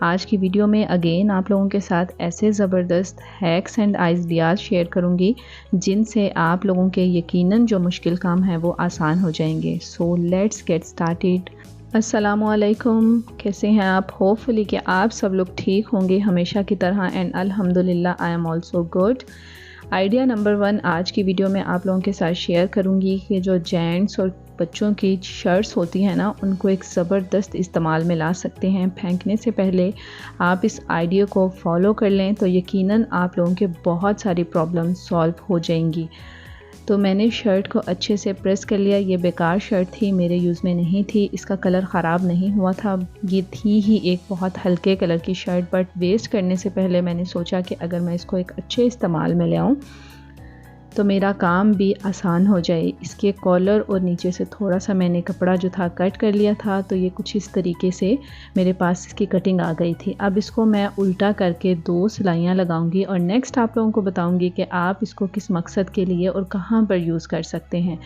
आज की वीडियो में अगेन आप लोगों के साथ ऐसे ज़बरदस्त हैक्स एंड आइडियाज़ शेयर करूंगी जिनसे आप लोगों के यकीनन जो मुश्किल काम है वो आसान हो जाएंगे। So let's get started. अस्सलामुअलैकुम, कैसे हैं आप? होपफुली कि आप सब लोग ठीक होंगे हमेशा की तरह एंड अल्हम्दुलिल्लाह I am also good. Idea number 1 आज की वीडियो में आप लोगों के साथ शेयर करूंगी कि जो जेंट्स और बच्चों की शर्ट्स होती हैं ना, उनको एक ज़बरदस्त इस्तेमाल में ला सकते हैं। फेंकने से पहले आप इस आइडिया को फॉलो कर लें तो यकीनन आप लोगों के बहुत सारी प्रॉब्लम सॉल्व हो जाएंगी। तो मैंने शर्ट को अच्छे से प्रेस कर लिया। ये बेकार शर्ट थी, मेरे यूज़ में नहीं थी, इसका कलर ख़राब नहीं हुआ था। ये थी ही एक बहुत हल्के कलर की शर्ट, बट वेस्ट करने से पहले मैंने सोचा कि अगर मैं इसको एक अच्छे इस्तेमाल में ले आऊँ तो मेरा काम भी आसान हो जाए। इसके कॉलर और नीचे से थोड़ा सा मैंने कपड़ा जो था कट कर लिया था, तो ये कुछ इस तरीके से मेरे पास इसकी कटिंग आ गई थी। अब इसको मैं उल्टा करके 2 सिलाइयाँ लगाऊंगी और नेक्स्ट आप लोगों को बताऊंगी कि आप इसको किस मकसद के लिए और कहाँ पर यूज़ कर सकते हैं।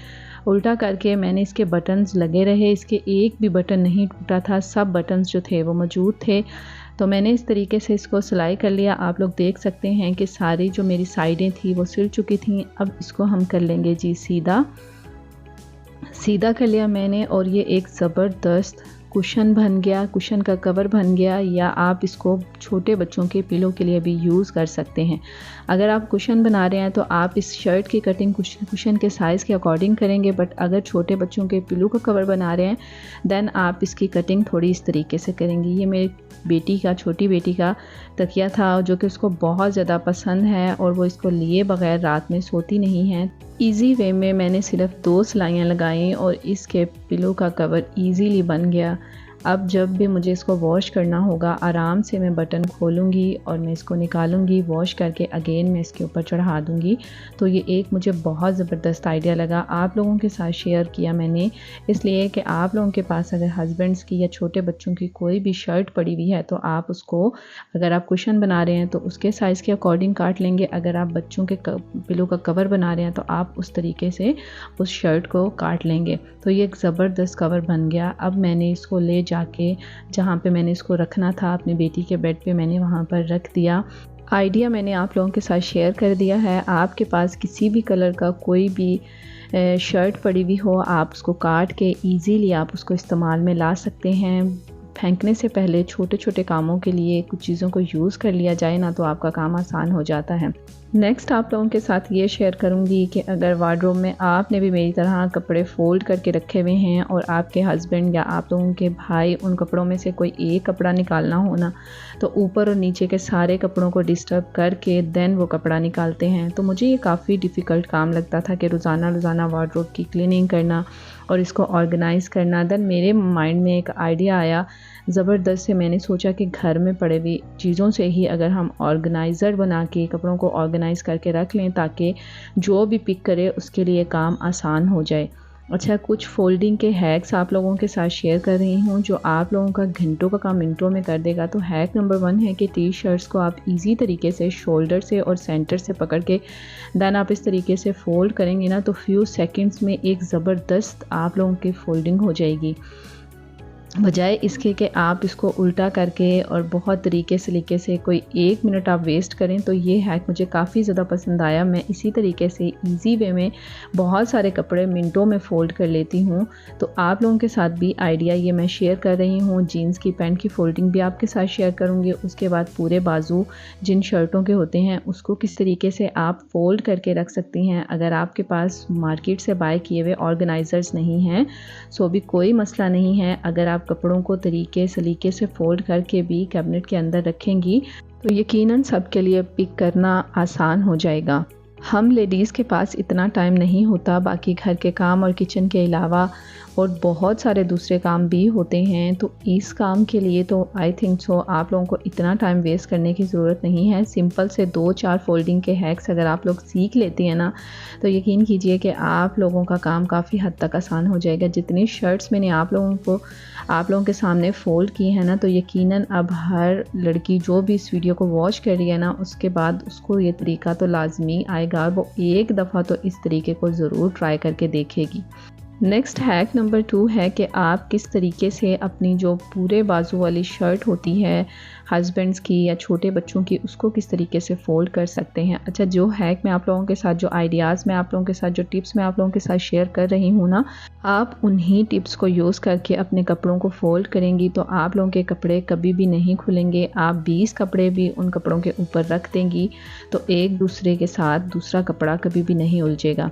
उल्टा करके मैंने इसके बटन्स लगे रहे, इसके एक भी बटन नहीं टूटा था, सब बटन्स जो थे वो मौजूद थे। तो मैंने इस तरीके से इसको सिलाई कर लिया। आप लोग देख सकते हैं कि सारी जो मेरी साइडें थी वो सिल चुकी थी। अब इसको हम कर लेंगे जी सीधा कर लिया मैंने और ये एक ज़बरदस्त कुशन बन गया, कुशन का कवर बन गया। या आप इसको छोटे बच्चों के पिलो के लिए भी यूज़ कर सकते हैं। अगर आप कुशन बना रहे हैं तो आप इस शर्ट की कटिंग कुशन के साइज़ के अकॉर्डिंग करेंगे, बट अगर छोटे बच्चों के पिलो का कवर बना रहे हैं देन आप इसकी कटिंग थोड़ी इस तरीके से करेंगे। ये मेरी बेटी का, छोटी बेटी का तकिया था जो कि उसको बहुत ज़्यादा पसंद है और वो इसको लिए बगैर रात में सोती नहीं है। इजी वे में मैंने सिर्फ 2 सिलाइयाँ लगाई और इसके पिलो का कवर इजीली बन गया। अब जब भी मुझे इसको वॉश करना होगा आराम से मैं बटन खोलूँगी और मैं इसको निकालूंगी, वॉश करके अगेन मैं इसके ऊपर चढ़ा दूँगी। तो ये एक मुझे बहुत ज़बरदस्त आइडिया लगा, आप लोगों के साथ शेयर किया मैंने इसलिए कि आप लोगों के पास अगर हस्बैंड्स की या छोटे बच्चों की कोई भी शर्ट पड़ी हुई है तो आप उसको, अगर आप कुशन बना रहे हैं तो उसके साइज़ के अकॉर्डिंग काट लेंगे। अगर आप बच्चों के पिलो का कवर बना रहे हैं तो आप उस तरीके से उस शर्ट को काट लेंगे। तो ये एक ज़बरदस्त कवर बन गया। अब मैंने इसको ले जाके जहाँ पे मैंने इसको रखना था अपनी बेटी के बेड पे मैंने वहाँ पर रख दिया। आइडिया मैंने आप लोगों के साथ शेयर कर दिया है। आपके पास किसी भी कलर का कोई भी शर्ट पड़ी हुई हो, आप उसको काट के इजीली आप उसको इस्तेमाल में ला सकते हैं। फेंकने से पहले छोटे छोटे कामों के लिए कुछ चीज़ों को यूज़ कर लिया जाए ना, तो आपका काम आसान हो जाता है। नेक्स्ट आप लोगों के साथ ये शेयर करूंगी कि अगर वार्डरोब में आपने भी मेरी तरह कपड़े फोल्ड करके रखे हुए हैं और आपके हस्बैंड या आप लोगों के भाई उन कपड़ों में से कोई एक कपड़ा निकालना हो ना, तो ऊपर और नीचे के सारे कपड़ों को डिस्टर्ब करके देन वो कपड़ा निकालते हैं। तो मुझे ये काफ़ी डिफ़िकल्ट काम लगता था कि रोज़ाना वार्डरोब की क्लीनिंग करना और इसको ऑर्गेनाइज़ करना। देन मेरे माइंड में एक आइडिया आया ज़बरदस्त से, मैंने सोचा कि घर में पड़े हुई चीज़ों से ही अगर हम ऑर्गेनाइज़र बना के कपड़ों को ऑर्गेनाइज़ करके रख लें ताकि जो भी पिक करे उसके लिए काम आसान हो जाए। अच्छा, कुछ फोल्डिंग के हैक्स आप लोगों के साथ शेयर कर रही हूँ जो आप लोगों का घंटों का काम मिनटों में कर देगा। तो हैक नंबर 1 है कि टी शर्ट्स को आप इजी तरीके से शोल्डर से और सेंटर से पकड़ के देन आप इस तरीके से फ़ोल्ड करेंगे ना, तो फ्यू सेकंड्स में एक ज़बरदस्त आप लोगों की फोल्डिंग हो जाएगी। बजाय इसके कि आप इसको उल्टा करके और बहुत तरीके से कोई 1 मिनट आप वेस्ट करें। तो ये हैक मुझे काफ़ी ज़्यादा पसंद आया। मैं इसी तरीके से इजी वे में बहुत सारे कपड़े मिनटों में फ़ोल्ड कर लेती हूँ। तो आप लोगों के साथ भी आइडिया ये मैं शेयर कर रही हूँ। जीन्स की पैंट की फ़ोल्डिंग भी आपके साथ शेयर करूँगी। उसके बाद पूरे बाजू जिन शर्टों के होते हैं उसको किस तरीके से आप फ़ोल्ड करके रख सकती हैं। अगर आपके पास मार्केट से बाय किए हुए ऑर्गेनाइज़र्स नहीं हैं सो भी कोई मसला नहीं है। अगर आप कपड़ों को सलीके से फोल्ड करके भी कैबिनेट के अंदर रखेंगी तो यकीनन सबके लिए पिक करना आसान हो जाएगा। हम लेडीज़ के पास इतना टाइम नहीं होता, बाकी घर के काम और किचन के अलावा और बहुत सारे दूसरे काम भी होते हैं। तो इस काम के लिए तो आई थिंक सो आप लोगों को इतना टाइम वेस्ट करने की ज़रूरत नहीं है। सिंपल से 2-4 फोल्डिंग के हैक्स अगर आप लोग सीख लेते हैं ना, तो यकीन कीजिए कि आप लोगों का काम काफ़ी हद तक आसान हो जाएगा। जितनी शर्ट्स मैंने आप लोगों के सामने फ़ोल्ड की है ना, तो यकीनन अब हर लड़की जो भी इस वीडियो को वॉच कर रही है ना, उसके बाद उसको ये तरीका तो लाजमी आएगा। वो एक दफ़ा तो इस तरीके को ज़रूर ट्राई करके देखेगी। नेक्स्ट हैक नंबर 2 है कि आप किस तरीके से अपनी जो पूरे बाजू वाली शर्ट होती है हस्बैंड्स की या छोटे बच्चों की, उसको किस तरीके से फ़ोल्ड कर सकते हैं। अच्छा, जो हैक मैं आप लोगों के साथ, जो आइडियाज़ मैं आप लोगों के साथ, जो टिप्स मैं आप लोगों के साथ शेयर कर रही हूँ ना, आप उन्हीं टिप्स को यूज़ करके अपने कपड़ों को फ़ोल्ड करेंगी तो आप लोगों के कपड़े कभी भी नहीं खुलेंगे। आप 20 कपड़े भी उन कपड़ों के ऊपर रख देंगी तो एक दूसरे के साथ दूसरा कपड़ा कभी भी नहीं उलझेगा।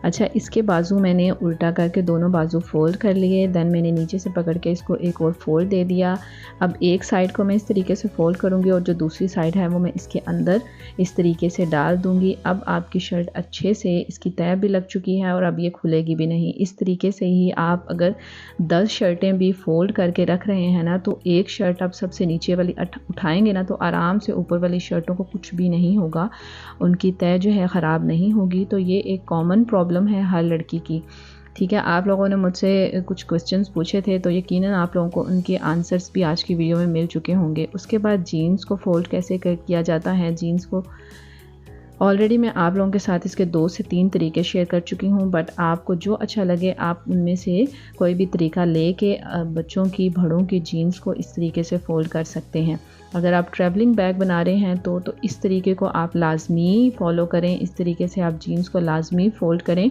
अच्छा, इसके बाजू मैंने उल्टा करके दोनों बाजू फ़ोल्ड कर लिए, देन मैंने नीचे से पकड़ के इसको एक और फ़ोल्ड दे दिया। अब एक साइड को मैं इस तरीके से फ़ोल्ड करूँगी और जो दूसरी साइड है वो मैं इसके अंदर इस तरीके से डाल दूँगी। अब आपकी शर्ट अच्छे से, इसकी तह भी लग चुकी है और अब ये खुलेगी भी नहीं। इस तरीके से ही आप अगर 10 शर्टें भी फ़ोल्ड करके रख रहे हैं ना, तो एक शर्ट आप सबसे नीचे वाली उठाएँगे ना तो आराम से ऊपर वाली शर्टों को कुछ भी नहीं होगा, उनकी तह जो है ख़राब नहीं होगी। तो ये एक कॉमन प्रॉब्लम है हर लड़की की। ठीक है, आप लोगों ने मुझसे कुछ क्वेश्चंस पूछे थे तो यकीनन आप लोगों को उनके आंसर्स भी आज की वीडियो में मिल चुके होंगे। उसके बाद जीन्स को फ़ोल्ड कैसे किया जाता है, जीन्स को ऑलरेडी मैं आप लोगों के साथ इसके 2 से 3 तरीके शेयर कर चुकी हूँ, बट आपको जो अच्छा लगे आप उनमें से कोई भी तरीका लेके बच्चों की, बड़ों की जीन्स को इस तरीके से फ़ोल्ड कर सकते हैं। अगर आप ट्रैवलिंग बैग बना रहे हैं तो इस तरीके को आप लाजमी फ़ॉलो करें। इस तरीके से आप जीन्स को लाजमी फ़ोल्ड करें,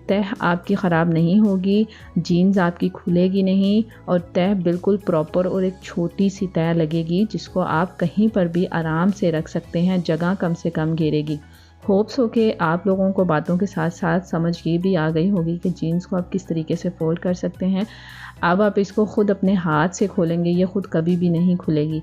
तह आपकी ख़राब नहीं होगी, जीन्स आपकी खुलेगी नहीं और तह बिल्कुल प्रॉपर और एक छोटी सी तह लगेगी जिसको आप कहीं पर भी आराम से रख सकते हैं, जगह कम से कम घेरेगी। होप्स हो कि आप लोगों को बातों के साथ साथ समझ ये भी आ गई होगी कि जीन्स को आप किस तरीके से फ़ोल्ड कर सकते हैं। अब आप इसको ख़ुद अपने हाथ से खोलेंगे, ये ख़ुद कभी भी नहीं खुलेगी।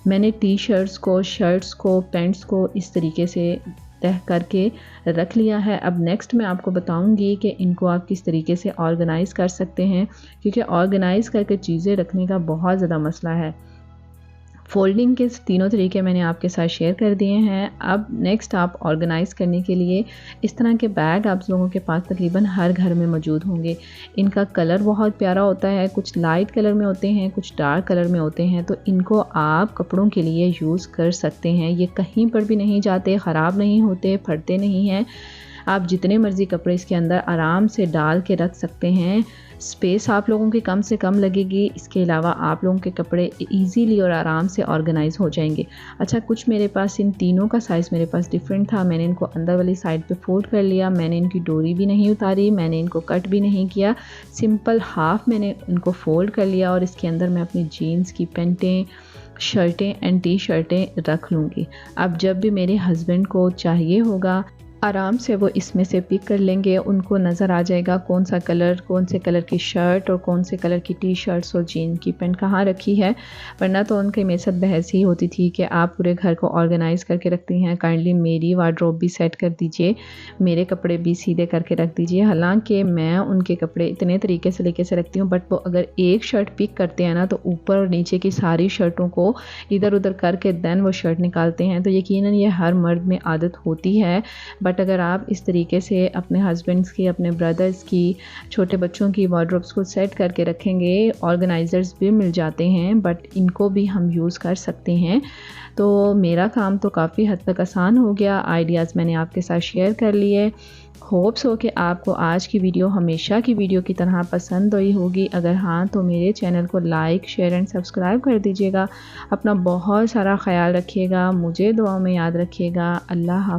मैंने टी शर्ट्स को, शर्ट्स को, पैंट्स को इस तरीके से तह करके रख लिया है। अब नेक्स्ट मैं आपको बताऊंगी कि इनको आप किस तरीके से ऑर्गेनाइज़ कर सकते हैं, क्योंकि ऑर्गेनाइज़ करके चीज़ें रखने का बहुत ज़्यादा मसला है। फ़ोल्डिंग के तीनों तरीके मैंने आपके साथ शेयर कर दिए हैं। अब नेक्स्ट आप ऑर्गेनाइज़ करने के लिए इस तरह के बैग आप लोगों के पास तकरीबन हर घर में मौजूद होंगे। इनका कलर बहुत प्यारा होता है, कुछ लाइट कलर में होते हैं, कुछ डार्क कलर में होते हैं, तो इनको आप कपड़ों के लिए यूज़ कर सकते हैं। ये कहीं पर भी नहीं जाते, ख़राब नहीं होते, फटते नहीं हैं। आप जितने मर्ज़ी कपड़े इसके अंदर आराम से डाल के रख सकते हैं। स्पेस आप लोगों की कम से कम लगेगी। इसके अलावा आप लोगों के कपड़े इजीली और आराम से ऑर्गेनाइज़ हो जाएंगे। अच्छा, कुछ मेरे पास इन तीनों का साइज़ मेरे पास डिफरेंट था। मैंने इनको अंदर वाली साइड पे फोल्ड कर लिया। मैंने इनकी डोरी भी नहीं उतारी, मैंने इनको कट भी नहीं किया, सिंपल हाफ मैंने इनको फोल्ड कर लिया और इसके अंदर मैं अपनी जीन्स की पैंटें, शर्टें एंड टी शर्टें रख लूँगी। अब जब भी मेरे हस्बैंड को चाहिए होगा, आराम से वो इसमें से पिक कर लेंगे। उनको नज़र आ जाएगा कौन सा कलर, कौन से कलर की शर्ट और कौन से कलर की टी शर्ट्स और जीन की पैंट कहाँ रखी है। वरना तो उनके मेरे साथ बहस ही होती थी कि आप पूरे घर को ऑर्गेनाइज़ करके रखती हैं, काइंडली मेरी वार्डरोब भी सेट कर दीजिए, मेरे कपड़े भी सीधे करके रख दीजिए। हालांकि मैं उनके कपड़े इतने तरीके से लेके से रखती हूँ, बट वो अगर एक शर्ट पिक करते हैं ना तो ऊपर और नीचे की सारी शर्टों को इधर उधर करके देन वो शर्ट निकालते हैं। तो यकीनन ये हर मर्द में आदत होती है, बट अगर आप इस तरीके से अपने हस्बैंड्स की, अपने ब्रदर्स की, छोटे बच्चों की वार्डरोब्स को सेट करके रखेंगे, ऑर्गेनाइज़र्स भी मिल जाते हैं, बट इनको भी हम यूज़ कर सकते हैं। तो मेरा काम तो काफ़ी हद तक आसान हो गया। आइडियाज़ मैंने आपके साथ शेयर कर लिए। होप्स हो कि आपको आज की वीडियो हमेशा की वीडियो की तरह पसंद आई होगी। अगर हाँ तो मेरे चैनल को लाइक, शेयर एंड सब्सक्राइब कर दीजिएगा। अपना बहुत सारा ख्याल रखिएगा, मुझे दुआ में याद रखिएगा। अल्लाह हाफ़िज़।